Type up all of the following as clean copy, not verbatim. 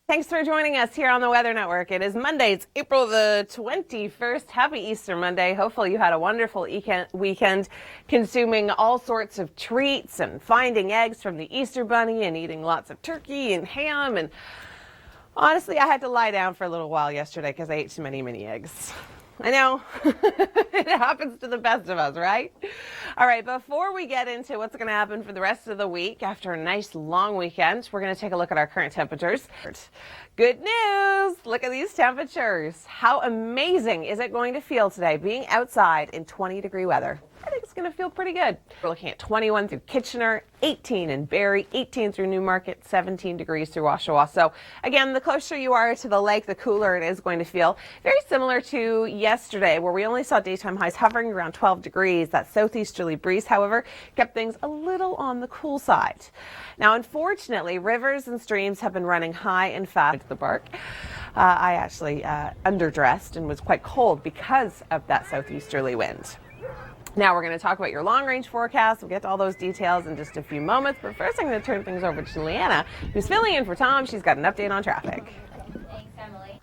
Thanks for joining us here on the Weather Network. It is Monday. It's April the 21st. Happy Easter Monday. Hopefully you had a wonderful weekend consuming all sorts of treats and finding eggs from the Easter Bunny and eating lots of turkey and ham. And honestly, I had to lie down for a little while yesterday because I ate too many mini eggs. I know. It happens to the best of us, right? All right, before we get into what's going to happen for the rest of the week after a nice long weekend, we're going to take a look at our current temperatures. Good news! Look at these temperatures. How amazing is it going to feel today being outside in 20-degree weather? I think it's going to feel pretty good. We're looking at 21 through Kitchener, 18 in Barrie, 18 through Newmarket, 17 degrees through Oshawa. So again, the closer you are to the lake, the cooler it is going to feel. Very similar to yesterday, where we only saw daytime highs hovering around 12 degrees. That southeasterly breeze, however, kept things a little on the cool side. Now, unfortunately, rivers and streams have been running high and fast to the park. I actually underdressed and was quite cold because of that southeasterly wind. Now we're going to talk about your long-range forecast. We'll get to all those details in just a few moments. But first, I'm going to turn things over to Leanna, who's filling in for Tom. She's got an update on traffic. Thanks, Emily.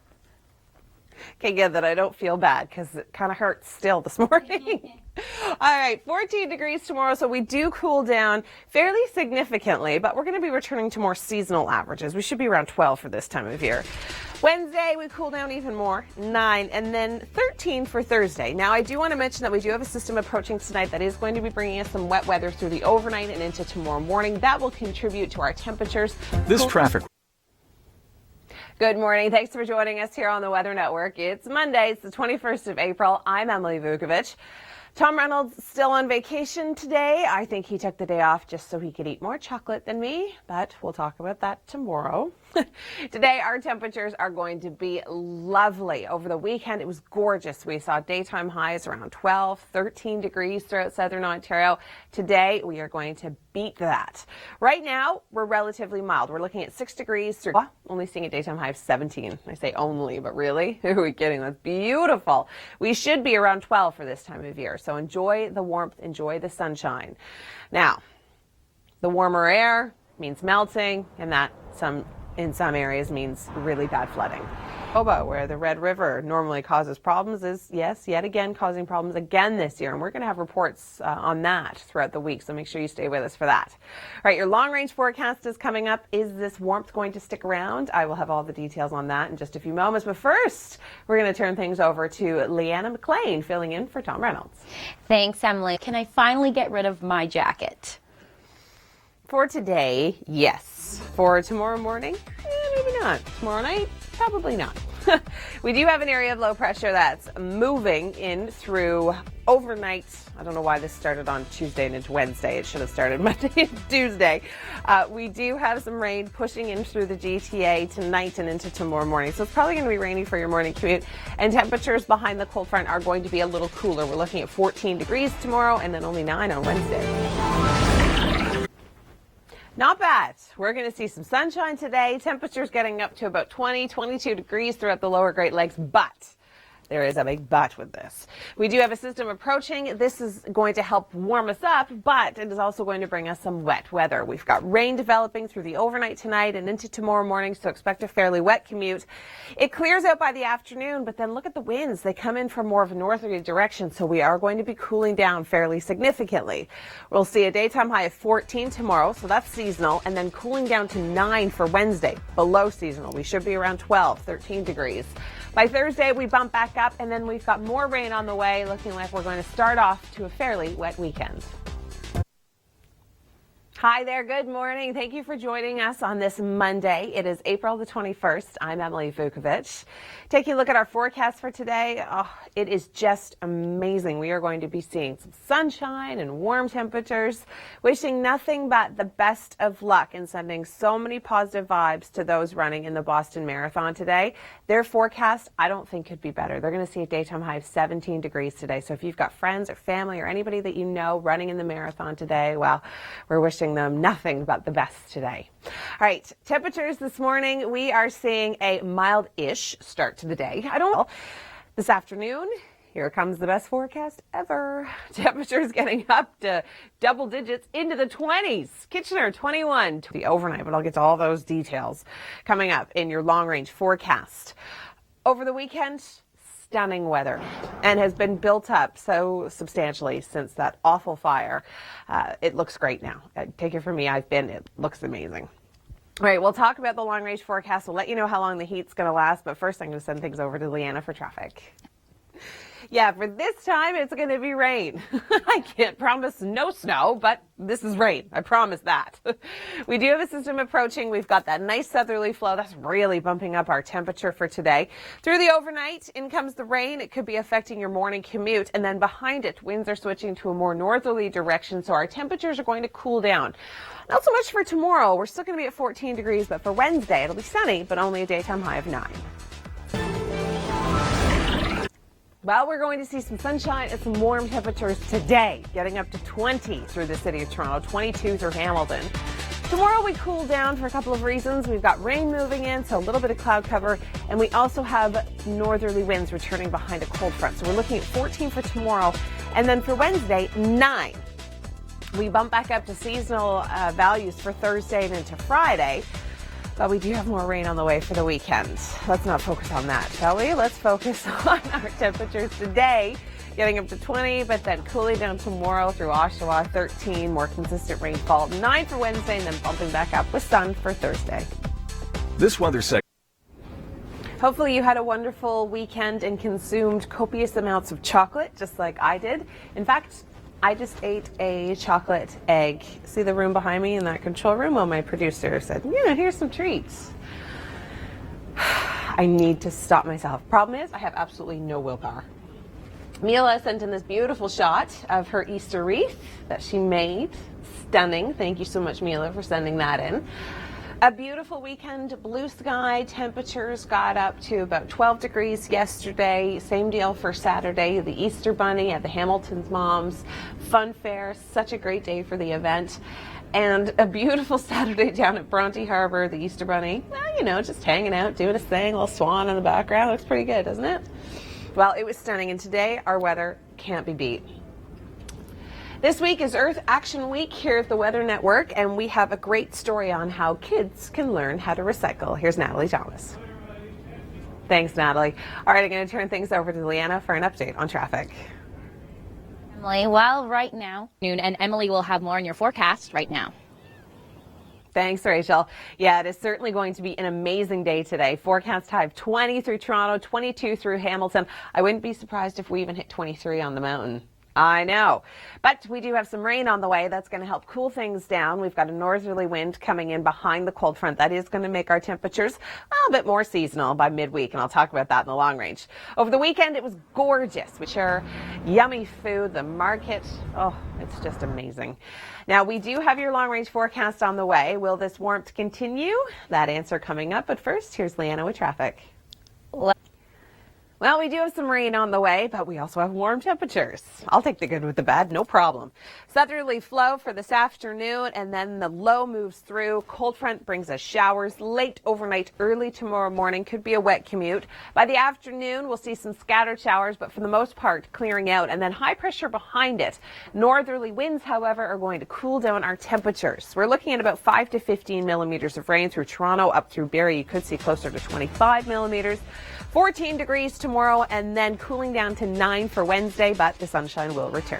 Okay, good that I don't feel bad because it kind of hurts still this morning. All right, 14 degrees tomorrow, so we do cool down fairly significantly, but we're going to be returning to more seasonal averages. We should be around 12 for this time of year. Wednesday, we cool down even more, 9, and then 13 for Thursday. Now, I do want to mention that we do have a system approaching tonight that is going to be bringing us some wet weather through the overnight and into tomorrow morning. That will contribute to our temperatures. This traffic. Good morning. Thanks for joining us here on the Weather Network. It's Monday. It's the 21st of April. I'm Emily Vukovic. Tom Reynolds still on vacation today. I think he took the day off just so he could eat more chocolate than me, but we'll talk about that tomorrow. Today, our temperatures are going to be lovely. Over the weekend, it was gorgeous. We saw daytime highs around 12, 13 degrees throughout southern Ontario. Today, we are going to beat that. Right now, we're relatively mild. We're looking at 6 degrees through, only seeing a daytime high of 17. I say only, but really? Who are we kidding? That's beautiful. We should be around 12 for this time of year. So enjoy the warmth, enjoy the sunshine. Now, the warmer air means melting, and that in some areas means really bad flooding. Oba, where the Red River normally causes problems, is, yes, yet again causing problems again this year. And we're going to have reports on that throughout the week, so make sure you stay with us for that. All right, your long-range forecast is coming up. Is this warmth going to stick around? I will have all the details on that in just a few moments. But first, we're going to turn things over to Leanna McLean, filling in for Tom Reynolds. Thanks, Emily. Can I finally get rid of my jacket? For today, yes. For tomorrow morning, maybe not. Tomorrow night, probably not. We do have an area of low pressure that's moving in through overnight. I don't know why this started on Tuesday and into Wednesday. It should have started Monday and Tuesday. We do have some rain pushing in through the GTA tonight and into tomorrow morning. So it's probably going to be rainy for your morning commute. And temperatures behind the cold front are going to be a little cooler. We're looking at 14 degrees tomorrow and then only 9 on Wednesday. Not bad. We're going to see some sunshine today. Temperatures getting up to about 20, 22 degrees throughout the lower Great Lakes, but there is a big but with this. We do have a system approaching. This is going to help warm us up, but it is also going to bring us some wet weather. We've got rain developing through the overnight tonight and into tomorrow morning, so expect a fairly wet commute. It clears out by the afternoon, but then look at the winds. They come in from more of a northerly direction, so we are going to be cooling down fairly significantly. We'll see a daytime high of 14 tomorrow, so that's seasonal, and then cooling down to 9 for Wednesday, below seasonal. We should be around 12, 13 degrees. By Thursday, we bump back up, and then we've got more rain on the way, looking like we're going to start off to a fairly wet weekend. Hi there. Good morning. Thank you for joining us on this Monday. It is April the 21st. I'm Emily Vukovic. Taking a look at our forecast for today, it is just amazing. We are going to be seeing some sunshine and warm temperatures. Wishing nothing but the best of luck and sending so many positive vibes to those running in the Boston Marathon today. Their forecast, I don't think could be better. They're going to see a daytime high of 17 degrees today. So if you've got friends or family or anybody that you know running in the marathon today, well, we're wishing them nothing but the best today. All right, temperatures this morning, we are seeing a mild-ish start to the day. This afternoon, Here comes the best forecast ever. Temperatures getting up to double digits into the 20s. Kitchener 21 to the overnight, but I'll get to all those details coming up in your long range forecast. Over the weekend, stunning weather, and has been built up so substantially since that awful fire. It looks great now. Take it from me, I've been. It looks amazing. All right, we'll talk about the long range forecast. We'll let you know how long the heat's going to last, but first I'm going to send things over to Leanna for traffic. Yeah, for this time, it's going to be rain. I can't promise no snow, but this is rain. I promise that. We do have a system approaching. We've got that nice southerly flow that's really bumping up our temperature for today. Through the overnight, in comes the rain. It could be affecting your morning commute. And then behind it, winds are switching to a more northerly direction, so our temperatures are going to cool down. Not so much for tomorrow. We're still going to be at 14 degrees, but for Wednesday, it'll be sunny, but only a daytime high of 9. Well, we're going to see some sunshine and some warm temperatures today, getting up to 20 through the city of Toronto, 22 through Hamilton. Tomorrow we cool down for a couple of reasons. We've got rain moving in, so a little bit of cloud cover, and we also have northerly winds returning behind a cold front. So we're looking at 14 for tomorrow, and then for Wednesday, 9. We bump back up to seasonal values for Thursday and into Friday. But we do have more rain on the way for the weekend. Let's not focus on that, shall we? Let's focus on our temperatures today, getting up to 20, but then cooling down tomorrow through Oshawa, 13, more consistent rainfall, 9 for Wednesday, and then bumping back up with sun for Thursday. This weather segment. Hopefully you had a wonderful weekend and consumed copious amounts of chocolate, just like I did. In fact, I just ate a chocolate egg. See the room behind me in that control room? Well, my producer said, yeah, here's some treats. I need to stop myself. Problem is, I have absolutely no willpower. Mila sent in this beautiful shot of her Easter wreath that she made. Stunning. Thank you so much, Mila, for sending that in. A beautiful weekend, blue sky, temperatures got up to about 12 degrees yesterday. Same deal for Saturday, the Easter Bunny at the Hamilton's Moms Fun Fair. Such a great day for the event. And a beautiful Saturday down at Bronte Harbor, the Easter Bunny. Well, you know, just hanging out, doing his thing, a little swan in the background. Looks pretty good, doesn't it? Well, it was stunning, and today our weather can't be beat. This week is Earth Action Week here at the Weather Network, and we have a great story on how kids can learn how to recycle. Here's Natalie Thomas. Thanks, Natalie. All right, I'm going to turn things over to Leanna for an update on traffic. Emily, well, right now, noon, and Emily will have more in your forecast right now. Thanks, Rachel. Yeah, it is certainly going to be an amazing day today. Forecast high of 20 through Toronto, 22 through Hamilton. I wouldn't be surprised if we even hit 23 on the mountain. I know, but we do have some rain on the way. That's going to help cool things down. We've got a northerly wind coming in behind the cold front. That is going to make our temperatures a little bit more seasonal by midweek, and I'll talk about that in the long range. Over the weekend, it was gorgeous. We share yummy food, the market. Oh, it's just amazing. Now, we do have your long range forecast on the way. Will this warmth continue? That answer coming up, but first, here's Leanna with traffic. Well, we do have some rain on the way, but we also have warm temperatures. I'll take the good with the bad, no problem. Southerly flow for this afternoon, and then the low moves through. Cold front brings us showers late overnight, early tomorrow morning. Could be a wet commute. By the afternoon, we'll see some scattered showers, but for the most part, clearing out. And then high pressure behind it. Northerly winds, however, are going to cool down our temperatures. We're looking at about 5 to 15 millimeters of rain through Toronto, up through Barrie. You could see closer to 25 millimeters. 14 degrees tomorrow, and then cooling down to 9 for Wednesday, but the sunshine will return.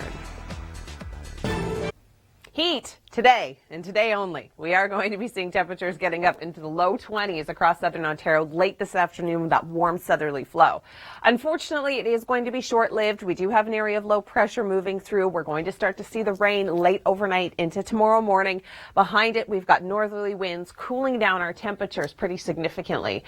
Heat today and today only. We are going to be seeing temperatures getting up into the low 20s across southern Ontario late this afternoon with that warm southerly flow. Unfortunately, it is going to be short-lived. We do have an area of low pressure moving through. We're going to start to see the rain late overnight into tomorrow morning. Behind it, we've got northerly winds cooling down our temperatures pretty significantly.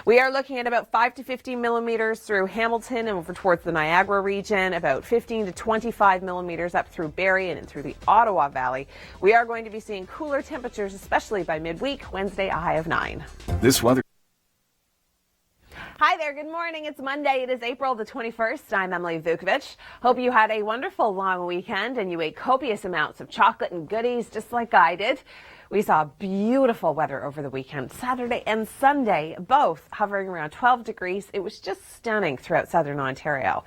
We are looking at about 5 to 15 millimeters through Hamilton and over towards the Niagara region, about 15 to 25 millimeters up through Barrie and through the Ottawa Valley. We are going to be seeing cooler temperatures, especially by midweek. Wednesday, a high of 9. This weather. Hi there. Good morning. It's Monday. It is April the 21st. I'm Emily Vukovic. Hope you had a wonderful long weekend and you ate copious amounts of chocolate and goodies just like I did. We saw beautiful weather over the weekend. Saturday and Sunday, both hovering around 12 degrees. It was just stunning throughout southern Ontario.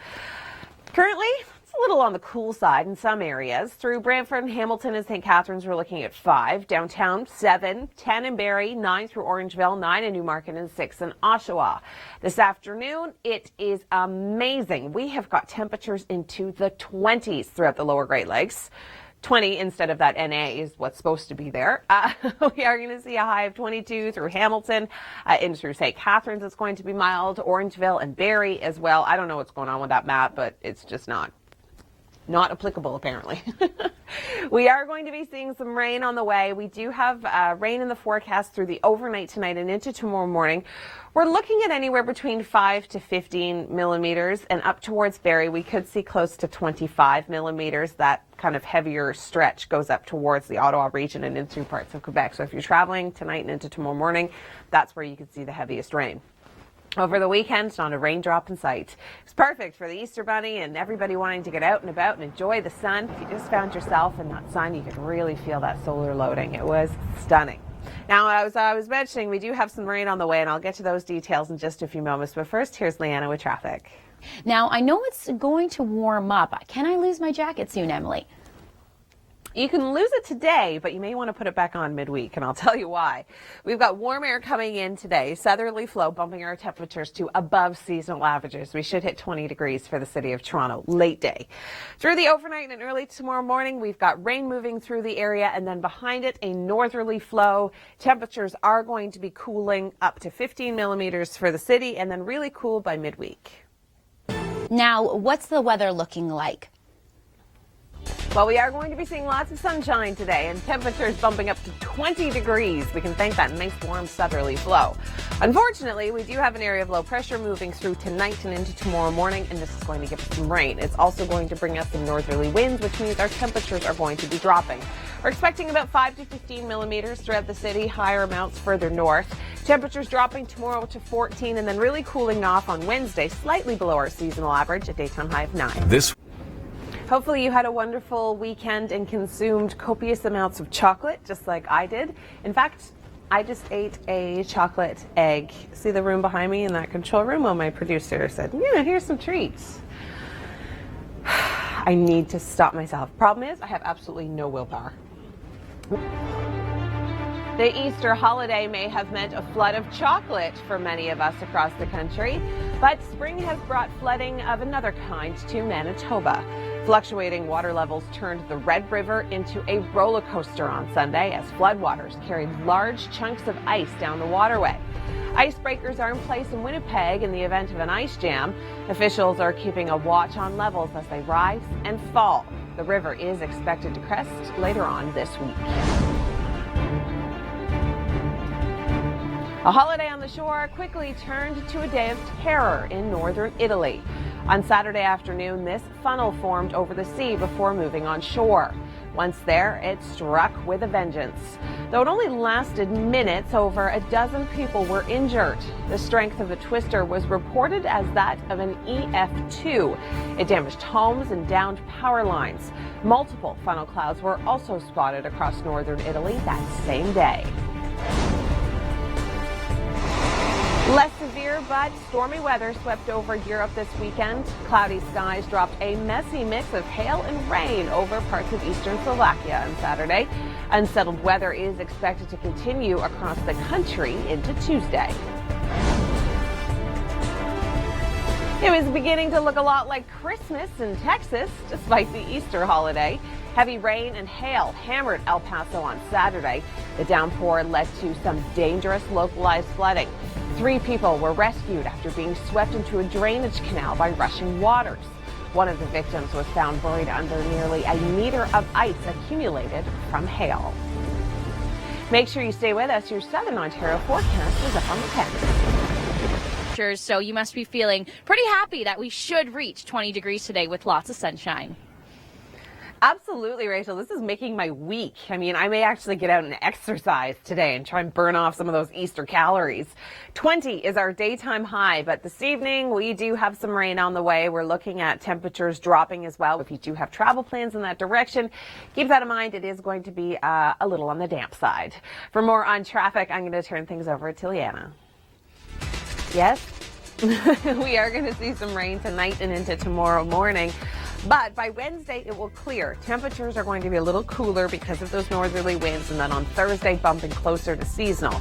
Currently, it's a little on the cool side in some areas. Through Brantford and Hamilton and St. Catharines, we're looking at 5. Downtown, 7. 10 in Barrie, 9 through Orangeville, 9 in Newmarket, and 6 in Oshawa. This afternoon, it is amazing. We have got temperatures into the 20s throughout the lower Great Lakes. 20 instead of that NA is what's supposed to be there. We are going to see a high of 22 through Hamilton, in through St. Catharines. It's going to be mild. Orangeville and Barrie as well. I don't know what's going on with that map, but it's just not applicable apparently. We are going to be seeing some rain on the way. We do have rain in the forecast through the overnight tonight and into tomorrow morning. We're looking at anywhere between 5 to 15 millimeters, and up towards Barrie we could see close to 25 millimeters. That kind of heavier stretch goes up towards the Ottawa region and in through parts of Quebec. So if you're traveling tonight and into tomorrow morning, that's where you could see the heaviest rain. Over the weekend, not a raindrop in sight. It's perfect for the Easter Bunny and everybody wanting to get out and about and enjoy the sun. If you just found yourself in that sun, you could really feel that solar loading. It was stunning. Now, as I was mentioning, we do have some rain on the way, and I'll get to those details in just a few moments. But first, here's Leanna with traffic. Now, I know it's going to warm up. Can I lose my jacket soon, Emily? You can lose it today, but you may want to put it back on midweek, and I'll tell you why. We've got warm air coming in today, southerly flow bumping our temperatures to above seasonal averages. We should hit 20 degrees for the city of Toronto late day. Through the overnight and early tomorrow morning, we've got rain moving through the area, and then behind it, a northerly flow. Temperatures are going to be cooling up to 15 millimeters for the city, and then really cool by midweek. Now, what's the weather looking like? Well, we are going to be seeing lots of sunshine today and temperatures bumping up to 20 degrees. We can thank that nice warm southerly flow. Unfortunately, we do have an area of low pressure moving through tonight and into tomorrow morning, and this is going to give us some rain. It's also going to bring us some northerly winds, which means our temperatures are going to be dropping. We're expecting about 5 to 15 millimeters throughout the city, higher amounts further north. Temperatures dropping tomorrow to 14 and then really cooling off on Wednesday, slightly below our seasonal average, a daytime high of 9. Hopefully you had a wonderful weekend and consumed copious amounts of chocolate, just like I did. In fact, I just ate a chocolate egg. See the room behind me in that control room? Well, my producer said, yeah, here's some treats. I need to stop myself. Problem is, I have absolutely no willpower. The Easter holiday may have meant a flood of chocolate for many of us across the country, but spring has brought flooding of another kind to Manitoba. Fluctuating water levels turned the Red River into a roller coaster on Sunday as floodwaters carried large chunks of ice down the waterway. Icebreakers are in place in Winnipeg in the event of an ice jam. Officials are keeping a watch on levels as they rise and fall. The river is expected to crest later on this week. A holiday on the shore quickly turned to a day of terror in northern Italy. On Saturday afternoon, this funnel formed over the sea before moving on shore. Once there, it struck with a vengeance. Though it only lasted minutes, over a dozen people were injured. The strength of the twister was reported as that of an EF2. It damaged homes and downed power lines. Multiple funnel clouds were also spotted across northern Italy that same day. Less severe but stormy weather swept over Europe this weekend. Cloudy skies dropped a messy mix of hail and rain over parts of eastern Slovakia on Saturday. Unsettled weather is expected to continue across the country into Tuesday. It was beginning to look a lot like Christmas in Texas, despite the Easter holiday. Heavy rain and hail hammered El Paso on Saturday. The downpour led to some dangerous localized flooding. 3 people were rescued after being swept into a drainage canal by rushing waters. One of the victims was found buried under nearly a meter of ice accumulated from hail. Make sure you stay with us. Your Southern Ontario forecast is up on the 10th. So you must be feeling pretty happy that we should reach 20 degrees today with lots of sunshine. Absolutely, Rachel. This is making my week. I mean, I may actually get out and exercise today and try and burn off some of those Easter calories. 20 is our daytime high, but this evening we do have some rain on the way. We're looking at temperatures dropping as well. If you do have travel plans in that direction, keep that in mind. It is going to be a little on the damp side. For more on traffic, I'm going to turn things over to Liana. Yes? We are going to see some rain tonight and into tomorrow morning. But by Wednesday, it will clear. Temperatures are going to be a little cooler because of those northerly winds, and then on Thursday, bumping closer to seasonal.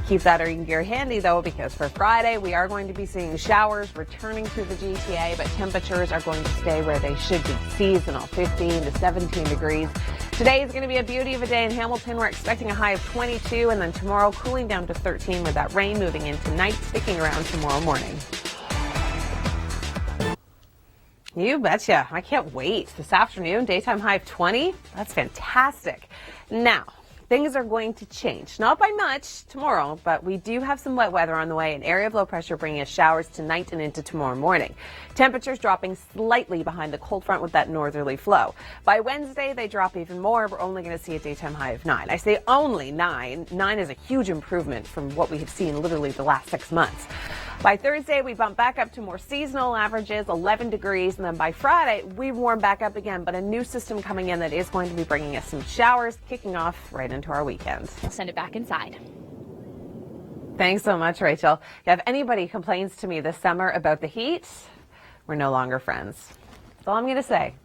Keep that rain gear handy, though, because for Friday, we are going to be seeing showers returning through the GTA, but temperatures are going to stay where they should be, seasonal, 15 to 17 degrees. Today is going to be a beauty of a day in Hamilton. We're expecting a high of 22, and then tomorrow cooling down to 13 with that rain moving in tonight, sticking around tomorrow morning. You betcha. I can't wait. This afternoon, daytime high of 20. That's fantastic. Now, things are going to change. Not by much tomorrow, but we do have some wet weather on the way. An area of low pressure bringing us showers tonight and into tomorrow morning. Temperatures dropping slightly behind the cold front with that northerly flow. By Wednesday, they drop even more. We're only going to see a daytime high of 9. I say only 9. 9 is a huge improvement from what we have seen literally the last 6 months. By Thursday, we bump back up to more seasonal averages, 11 degrees, and then by Friday, we warm back up again, but a new system coming in that is going to be bringing us some showers, kicking off right into our weekend. We'll send it back inside. Thanks so much, Rachel. If anybody complains to me this summer about the heat, we're no longer friends. That's all I'm going to say.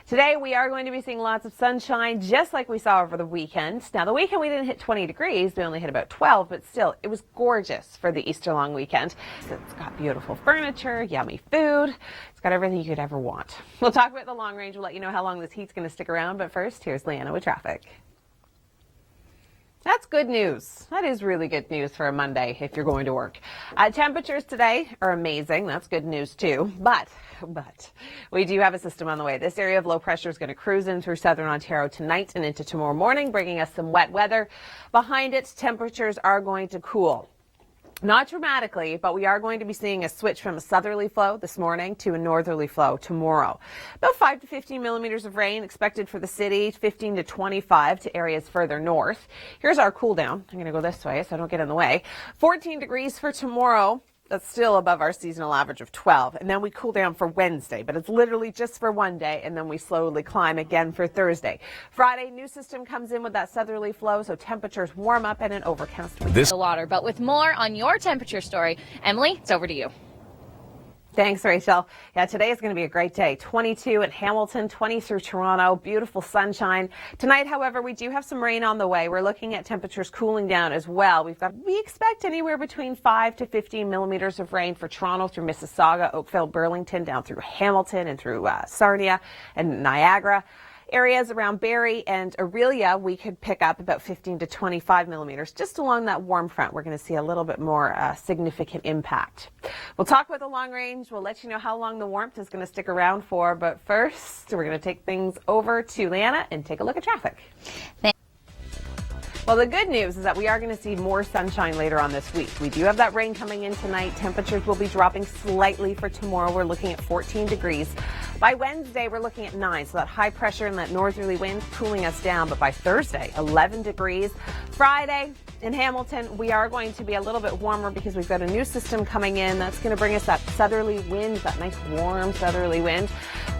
Today, we are going to be seeing lots of sunshine, just like we saw over the weekend. Now, the weekend, we didn't hit 20 degrees. We only hit about 12, but still, it was gorgeous for the Easter long weekend. It's got beautiful furniture, yummy food. It's got everything you could ever want. We'll talk about the long range. We'll let you know how long this heat's going to stick around. But first, here's Leanna with traffic. That's good news. That is really good news for a Monday if you're going to work. Temperatures today are amazing. That's good news too. But we do have a system on the way. This area of low pressure is going to cruise in through southern Ontario tonight and into tomorrow morning, bringing us some wet weather. Behind it, temperatures are going to cool. Not dramatically, but we are going to be seeing a switch from a southerly flow this morning to a northerly flow tomorrow. About 5 to 15 millimeters of rain expected for the city, 15 to 25 to areas further north. Here's our cool down. I'm going to go this way so I don't get in the way. 14 degrees for tomorrow. That's still above our seasonal average of 12. And then we cool down for Wednesday, but it's literally just for one day, and then we slowly climb again for Thursday. Friday, new system comes in with that southerly flow, so temperatures warm up and an overcast week. The water, but with more on your temperature story, Emily, it's over to you. Thanks, Rachel. Yeah, today is going to be a great day. 22 at Hamilton, 20 through Toronto, beautiful sunshine. Tonight, however, we do have some rain on the way. We're looking at temperatures cooling down as well. We expect anywhere between 5 to 15 millimeters of rain for Toronto through Mississauga, Oakville, Burlington, down through Hamilton and through Sarnia and Niagara. Areas around Barrie and Aurelia, we could pick up about 15 to 25 millimeters. Just along that warm front, we're going to see a little bit more significant impact. We'll talk about the long range. We'll let you know how long the warmth is going to stick around for. But first, we're going to take things over to Leanna and take a look at traffic. Well, the good news is that we are going to see more sunshine later on this week. We do have that rain coming in tonight. Temperatures will be dropping slightly for tomorrow. We're looking at 14 degrees. By Wednesday, we're looking at 9, so that high pressure and that northerly wind cooling us down. But by Thursday, 11 degrees. Friday in Hamilton, we are going to be a little bit warmer because we've got a new system coming in. That's going to bring us that southerly wind, that nice warm southerly wind.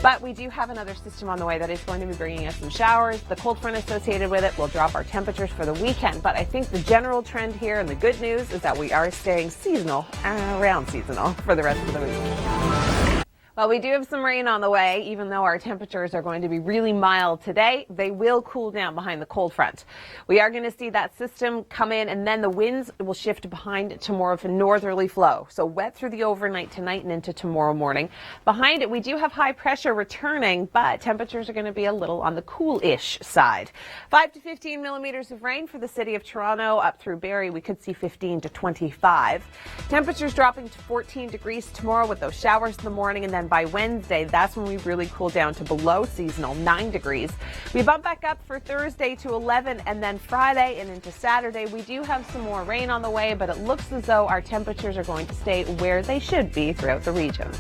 But we do have another system on the way that is going to be bringing us some showers. The cold front associated with it will drop our temperatures for the weekend. But I think the general trend here and the good news is that we are staying seasonal, around seasonal for the rest of the week. Well, we do have some rain on the way. Even though our temperatures are going to be really mild today, they will cool down behind the cold front. We are going to see that system come in, and then the winds will shift behind it to more of a northerly flow. So wet through the overnight tonight and into tomorrow morning. Behind it, we do have high pressure returning, but temperatures are going to be a little on the cool-ish side. 5 to 15 millimeters of rain for the city of Toronto. Up through Barrie, we could see 15 to 25. Temperatures dropping to 14 degrees tomorrow with those showers in the morning, and then by Wednesday, that's when we really cool down to below seasonal, 9 degrees. We bump back up for Thursday to 11, and then Friday and into Saturday, we do have some more rain on the way, but it looks as though our temperatures are going to stay where they should be throughout the region.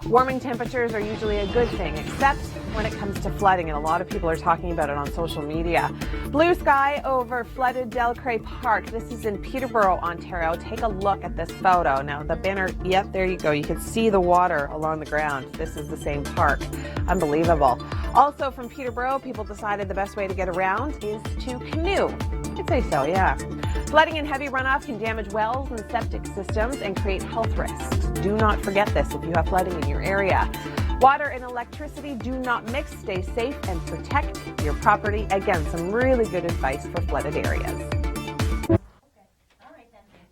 Warming temperatures are usually a good thing, except when it comes to flooding, and a lot of people are talking about it on social media. Blue sky over flooded Delcray Park. This is in Peterborough, Ontario. Take a look at this photo. Now, the banner, yep, there you go. You can see the water along the ground. This is the same park. Unbelievable. Also from Peterborough, people decided the best way to get around is to canoe. It's I'd say so, yeah. Flooding and heavy runoff can damage wells and septic systems and create health risks. Do not forget this if you have flooding in your area. Water and electricity do not mix. Stay safe and protect your property. Again, some really good advice for flooded areas.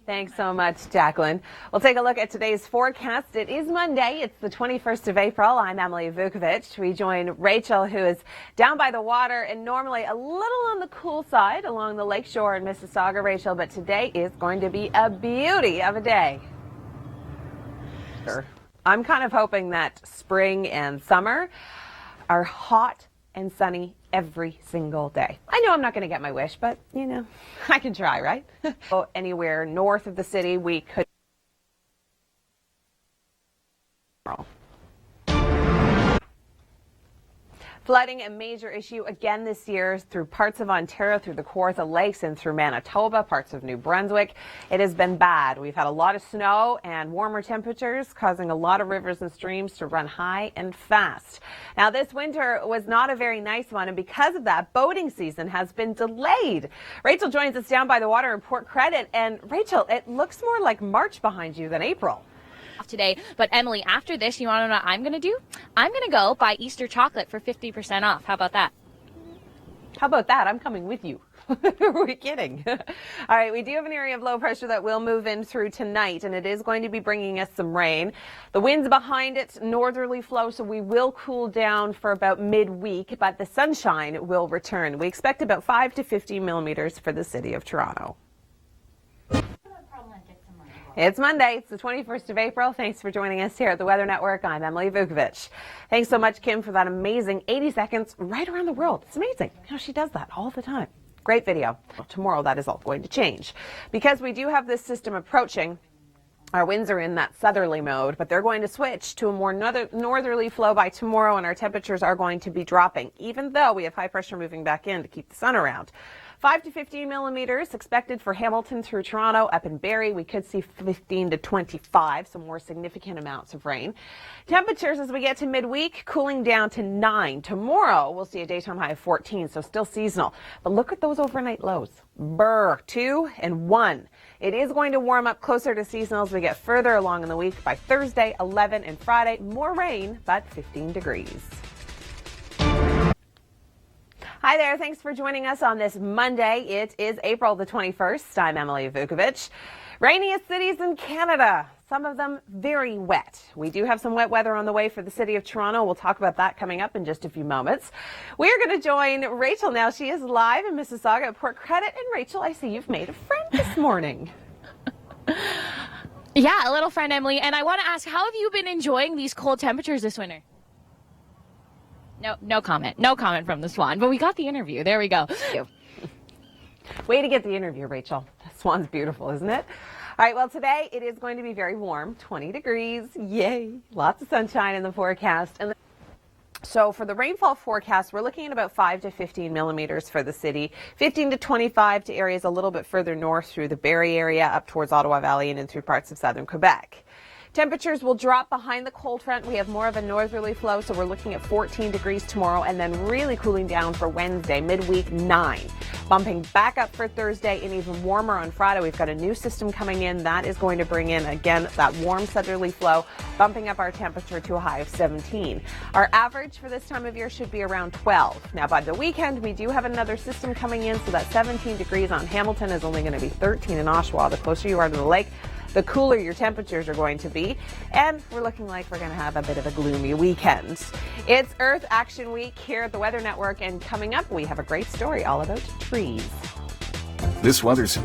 Thanks so much, Jacqueline. We'll take a look at today's forecast. It is Monday. It's the 21st of April. I'm Emily Vukovic. We join Rachel, who is down by the water and normally a little on the cool side along the lakeshore in Mississauga, Rachel, but today is going to be a beauty of a day. I'm kind of hoping that spring and summer are hot and sunny every single day. I know I'm not going to get my wish, but, you know, I can try, right? Anywhere north of the city, we could. Flooding, a major issue again this year through parts of Ontario, through the Kawartha Lakes and through Manitoba, parts of New Brunswick. It has been bad. We've had a lot of snow and warmer temperatures causing a lot of rivers and streams to run high and fast. Now, this winter was not a very nice one, and because of that, boating season has been delayed. Rachel joins us down by the water in Port Credit, and Rachel, it looks more like March behind you than April. Today. But Emily, after this, you want to know what I'm going to do? I'm going to go buy Easter chocolate for 50% off. How about that? How about that? I'm coming with you. Are we kidding? All right, we do have an area of low pressure that will move in through tonight, and it is going to be bringing us some rain. The winds behind it, northerly flow, so we will cool down for about midweek, but the sunshine will return. We expect about 5 to 15 millimeters for the city of Toronto. It's Monday. It's the 21st of April. Thanks for joining us here at the Weather Network. I'm Emily Vukovic. Thanks so much, Kim, for that amazing 80 seconds right around the world. It's amazing how she does that all the time. Great video. Well, tomorrow, that is all going to change. Because we do have this system approaching, our winds are in that southerly mode, but they're going to switch to a more northerly flow by tomorrow, and our temperatures are going to be dropping, even though we have high pressure moving back in to keep the sun around. 5 to 15 millimeters expected for Hamilton through Toronto. Up in Barrie, we could see 15 to 25, so more significant amounts of rain. Temperatures as we get to midweek, cooling down to 9. Tomorrow, we'll see a daytime high of 14, so still seasonal. But look at those overnight lows. 2 and 1. It is going to warm up closer to seasonal as we get further along in the week. By Thursday, 11, and Friday, more rain, but 15 degrees. Hi there. Thanks for joining us on this Monday. It is April the 21st. I'm Emily Vukovic. Rainiest cities in Canada. Some of them very wet. We do have some wet weather on the way for the city of Toronto. We'll talk about that coming up in just a few moments. We're going to join Rachel now. She is live in Mississauga at Port Credit. And Rachel, I see you've made a friend this morning. Yeah, a little friend, Emily. And I want to ask, how have you been enjoying these cold temperatures this winter? No comment. No comment from the Swan. But we got the interview. There we go. Way to get the interview, Rachel. The Swan's beautiful, isn't it? All right, well, today it is going to be very warm, 20 degrees. Yay. Lots of sunshine in the forecast. And so for the rainfall forecast, we're looking at about 5 to 15 millimeters for the city, 15 to 25 to areas a little bit further north through the Barrie area, up towards Ottawa Valley and in through parts of southern Quebec. Temperatures will drop behind the cold front. We have more of a northerly flow, so we're looking at 14 degrees tomorrow and then really cooling down for Wednesday, midweek 9. Bumping back up for Thursday and even warmer on Friday. We've got a new system coming in that is going to bring in, again, that warm southerly flow, bumping up our temperature to a high of 17. Our average for this time of year should be around 12. Now, by the weekend, we do have another system coming in, so that 17 degrees on Hamilton is only going to be 13 in Oshawa. The closer you are to the lake, the cooler your temperatures are going to be, and we're looking like we're going to have a bit of a gloomy weekend. It's Earth Action Week here at the Weather Network, and coming up, we have a great story all about trees. This weather's...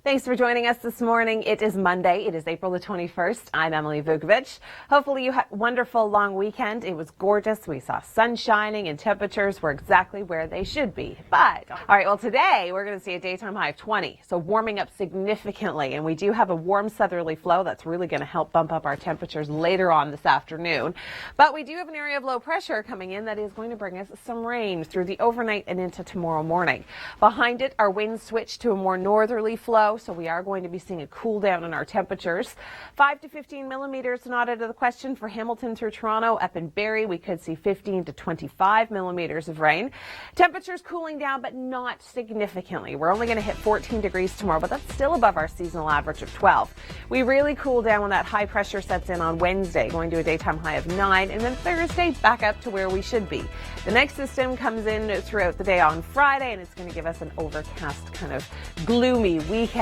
Thanks for joining us this morning. It is Monday. It is April the 21st. I'm Emily Vukovic. Hopefully you had a wonderful long weekend. It was gorgeous. We saw sun shining and temperatures were exactly where they should be. But, all right, well, today we're going to see a daytime high of 20, so warming up significantly. And we do have a warm southerly flow that's really going to help bump up our temperatures later on this afternoon. But we do have an area of low pressure coming in that is going to bring us some rain through the overnight and into tomorrow morning. Behind it, our winds switch to a more northerly flow. low, so we are going to be seeing a cool down in our temperatures. 5 to 15 millimeters not out of the question for Hamilton through Toronto. Up in Barrie, we could see 15 to 25 millimeters of rain. Temperatures cooling down, but not significantly. We're only going to hit 14 degrees tomorrow, but that's still above our seasonal average of 12. We really cool down when that high pressure sets in on Wednesday, going to a daytime high of 9, and then Thursday back up to where we should be. The next system comes in throughout the day on Friday, and it's going to give us an overcast, kind of gloomy weekend.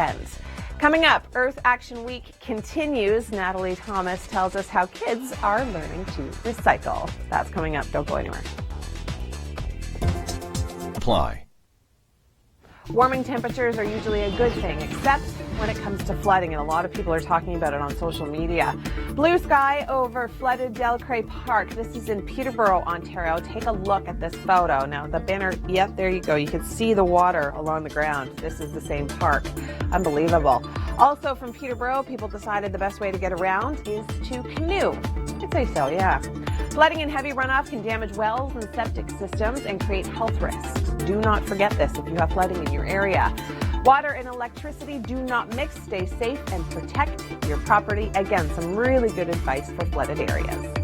Coming up, Earth Action Week continues. Natalie Thomas tells us how kids are learning to recycle. That's coming up. Don't go anywhere. Apply. Warming temperatures are usually a good thing, except when it comes to flooding, and a lot of people are talking about it on social media. Blue sky over flooded Delcray Park. This is in Peterborough, Ontario. Take a look at this photo. Now, the banner, yep, there you go. You can see the water along the ground. This is the same park. Unbelievable. Also from Peterborough, people decided the best way to get around is to canoe. I'd say so, yeah. Flooding and heavy runoff can damage wells and septic systems and create health risks. Do not forget this if you have flooding in your area. Water and electricity do not mix. Stay safe and protect your property. Again, some really good advice for flooded areas.